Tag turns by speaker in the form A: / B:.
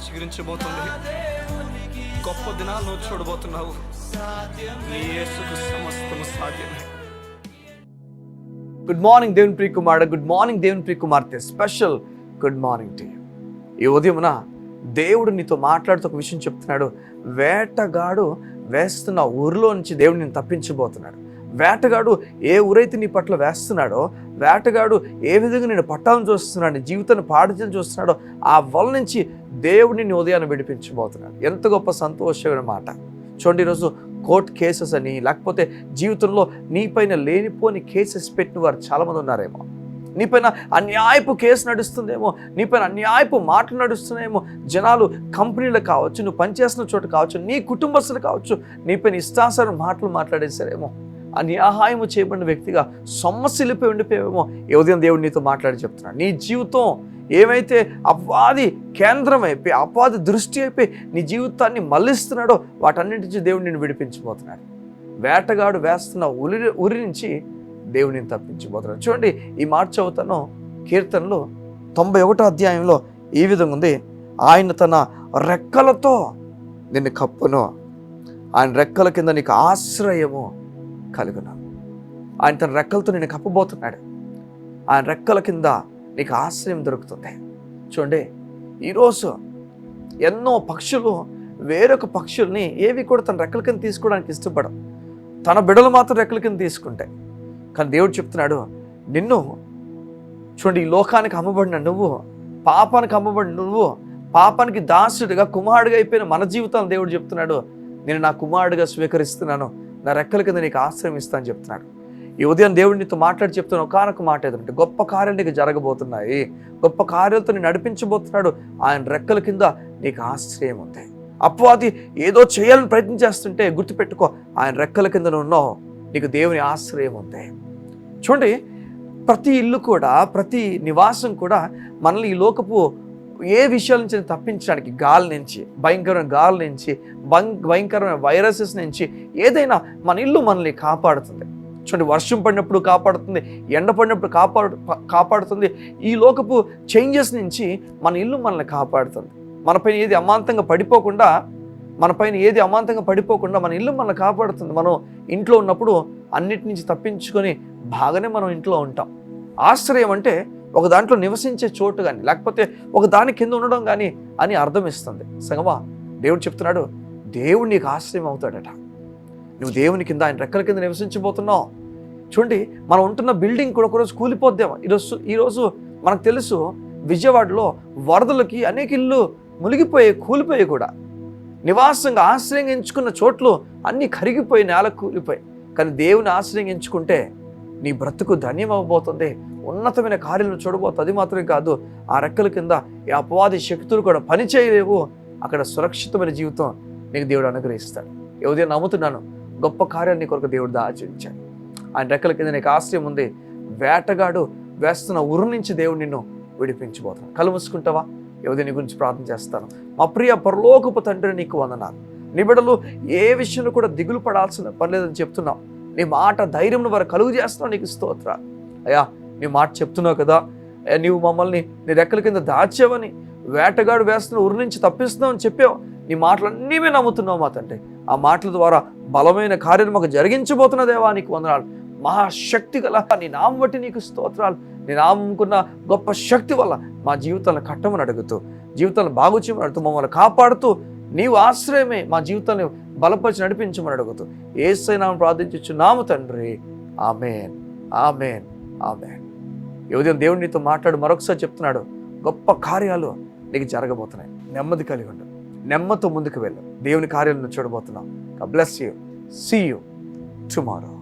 A: చిగురించబోతుంది. గొప్ప దినాలు నువ్వు చూడబోతున్నావు. నీ యేసుకు సమస్తము సాధ్యమే.
B: గుడ్ మార్నింగ్ దేవుని ప్రియ కుమారుడు, గుడ్ మార్నింగ్ దేవుని ప్రియ కుమార్తె. Special good morning to you. ఈ ఉదయమున దేవుడు నీతో మాట్లాడుతూ ఒక విషయం చెప్తున్నాడు. వేటగాడు వేస్తున్న ఊరిలో నుంచి దేవుడు నేను తప్పించబోతున్నాడు. వేటగాడు ఏ ఊరైతే నీ పట్ల వేస్తున్నాడో, వేటగాడు ఏ విధంగా నేను పట్టాలను చూస్తున్నాడు, నీ జీవితాన్ని పాడిచని చూస్తున్నాడో, ఆ వల నుంచి దేవుడిని నీ ఉదయాన్ని విడిపించబోతున్నాడు. ఎంత గొప్ప సంతోషమైన మాట. చూడండి, ఈరోజు కోర్ట్ కేసెస్ అని, లేకపోతే జీవితంలో నీపైన లేనిపోని కేసెస్ పెట్టిన వారు చాలామంది ఉన్నారేమో. నీపైన అన్యాయపు కేసు నడుస్తుందేమో, నీపైన అన్యాయపు మాటలు నడుస్తున్నాయేమో. జనాలు కంపెనీలు కావచ్చు, నువ్వు పనిచేస్తున్న చోట కావచ్చు, నీ కుటుంబస్తులు కావచ్చు, నీపైన ఇష్టానుసారం మాటలు మాట్లాడేశారేమో. అన్యాయము చేయబడిన వ్యక్తిగా సమస్యలపై ఉండిపోయేమో. ఈ ఉదయం దేవుడు నీతో మాట్లాడి చెప్తున్నాడు, నీ జీవితం ఏమైతే అపవాది కేంద్రం అయిపోయి, అపవాది దృష్టి అయిపోయి నీ జీవితాన్ని మళ్ళిస్తున్నాడో వాటన్నిటి నుంచి దేవుడు నిన్ను విడిపించబోతున్నాడు. వేటగాడు వేస్తున్న ఉరి నుంచి దేవుడిని తప్పించబోతున్నాడు. చూడండి, ఈ మాట చదువుతాను. కీర్తనలో 91వ అధ్యాయంలో ఈ విధంగా ఉంది. ఆయన తన రెక్కలతో నిన్ను కప్పును, ఆయన రెక్కల కింద నీకు ఆశ్రయము కలుగును. ఆయన తన రెక్కలతో నిన్ను కప్పబోతున్నాడు. ఆయన రెక్కల కింద నీకు ఆశ్రయం దొరుకుతుంది. చూడండి, ఈరోజు ఎన్నో పక్షులు వేరొక పక్షుల్ని ఏవి కూడా తన రెక్కల కింద తీసుకోవడానికి ఇష్టపడవు. తన బిడలు మాత్రం రెక్కల కింద తీసుకుంటాయి. కానీ దేవుడు చెప్తున్నాడు, నిన్ను చూడండి, ఈ లోకానికి అమ్మబడిన నువ్వు, పాపానికి అమ్మబడిన నువ్వు, పాపానికి దాసుడిగా కుమారుడిగా అయిపోయిన మన జీవితాన్ని దేవుడు చెప్తున్నాడు, నేను నా కుమారుడిగా స్వీకరిస్తున్నాను, నా రెక్కల కింద నీకు ఆశ్రయం ఇస్తాను చెప్తున్నాడు. ఈ ఉదయం దేవుడు నీతో మాట్లాడి చెప్తున్న ఒకనొక మాట ఏదంటే, గొప్ప కార్యాలు నీకు జరగబోతున్నాయి, గొప్ప కార్యాలతో నేను నడిపించబోతున్నాడు. ఆయన రెక్కల కింద నీకు ఆశ్రయం ఉంది. అపవాది ఏదో చేయాలని ప్రయత్నం చేస్తుంటే గుర్తుపెట్టుకో, ఆయన రెక్కల కింద ఉన్నావు, నీకు దేవుని ఆశ్రయం ఉంది. చూడండి, ప్రతి ఇల్లు కూడా, ప్రతి నివాసం కూడా మనల్ని ఈ లోకపు ఏ విషయాల నుంచి తప్పించడానికి, గాలి నుంచి, భయంకరమైన గాలి నుంచి, భయంకరమైన వైరసెస్ నుంచి, ఏదైనా మన ఇల్లు మనల్ని కాపాడుతుంది. చూడండి, వర్షం పడినప్పుడు కాపాడుతుంది, ఎండ పడినప్పుడు కాపాడుతుంది. ఈ లోకపు చేంజెస్ నుంచి మన ఇల్లు మనల్ని కాపాడుతుంది. మనపైన ఏది అమాంతంగా పడిపోకుండా మన ఇల్లు మనల్ని కాపాడుతుంది. మనం ఇంట్లో ఉన్నప్పుడు అన్నిటి నుంచి తప్పించుకొని బాగానే మనం ఇంట్లో ఉంటాం. ఆశ్రయం అంటే ఒక దాంట్లో నివసించే చోటు కానీ, లేకపోతే ఒక దాని కింద ఉండడం కానీ అని అర్థం ఇస్తుంది. సంగమా, దేవుడు చెప్తున్నాడు, దేవుడు నీకు ఆశ్రయం అవుతాడట. నువ్వు దేవుని కింద, ఆయన రెక్కల కింద నివసించబోతున్నావు. చూడండి, మనం ఉంటున్న బిల్డింగ్ కూడా ఒకరోజు కూలిపోద్దాము. ఈరోజు మనకు తెలుసు, విజయవాడలో వరదలకి అనేక ఇళ్ళు కూలిపోయి కూడా నివాసంగా ఆశ్రయం ఎంచుకున్న చోట్లు అన్నీ కరిగిపోయి, నేల కూలిపోయి. కానీ దేవుని ఆశ్రయం ఎంచుకుంటే నీ బ్రతుకు ధన్యం అవ్వబోతుంది, ఉన్నతమైన కార్యాలను చూడబోతుంది. అది మాత్రమే కాదు, ఆ రెక్కల కింద ఈ అపవాది శక్తులు కూడా పని చేయలేవు. అక్కడ సురక్షితమైన జీవితం నీకు దేవుడు అనుగ్రహిస్తాడు. ఏదో నమ్ముతున్నాను, గొప్ప కార్యాన్ని నీ కొరకు దేవుడు ఆచరించాడు. ఆయన రెక్కల కింద నీకు ఆశ్రయం ఉంది. వేటగాడు వేస్తున్న ఉరు నుంచి దేవుడు నిన్ను విడిపించబోతున్నాడు. కళ్ళు మూసుకుంటావా? ఏదో నీ గురించి ప్రార్థన చేస్తాను. మా ప్రియ పరలోకపు తండ్రి, నీకు వందనాలు. నీ బిడ్డలు ఏ విషయంలో కూడా దిగులు పడాల్సిన పర్లేదని చెప్తున్నావు. నీ మాట ధైర్యం వారు కలుగు చేస్తున్నావు, నీకు స్తోత్రాలు. అయ్యా, నీ మాట చెప్తున్నావు కదా, నీవు మమ్మల్ని నీ రెక్కల కింద దాచావని, వేటగాడు వేస్తున్న ఉరి నుంచి తప్పిస్తున్నావు అని చెప్పావు. నీ మాటలన్నీ మేము నమ్ముతున్నావు మా తండ్రి. ఆ మాటల ద్వారా బలమైన కార్యాలు మాకు జరిగించబోతున్న దేవా, నీకు వందనాలు. మహాశక్తి గల నీ నామం బట్టి నీకు స్తోత్రాలు. నీ నామముకున్న గొప్ప శక్తి వల్ల మా జీవితాలను కట్టమని అడుగుతూ, జీవితాలను బాగు చేయమని అడుగుతూ, మమ్మల్ని కాపాడుతూ, నీవు ఆశ్రయమే మా జీవితాన్ని బలపరిచి నడిపించమని అడుగుతూ యేసయ్య నామమున ప్రార్థించుచున్నాము తండ్రి. ఆమేన్, ఆమేన్, ఆమేన్. ఈ ఉదయం దేవుడు నీతో మాట్లాడు మరొకసారి చెప్తున్నాడు, గొప్ప కార్యాలు నీకు జరగబోతున్నాయి. నెమ్మది కలిగి ఉండు, నెమ్మదితో ముందుకు వెళ్ళు. దేవుని కార్యాలను చూడబోతున్నాం. God bless you. See you tomorrow.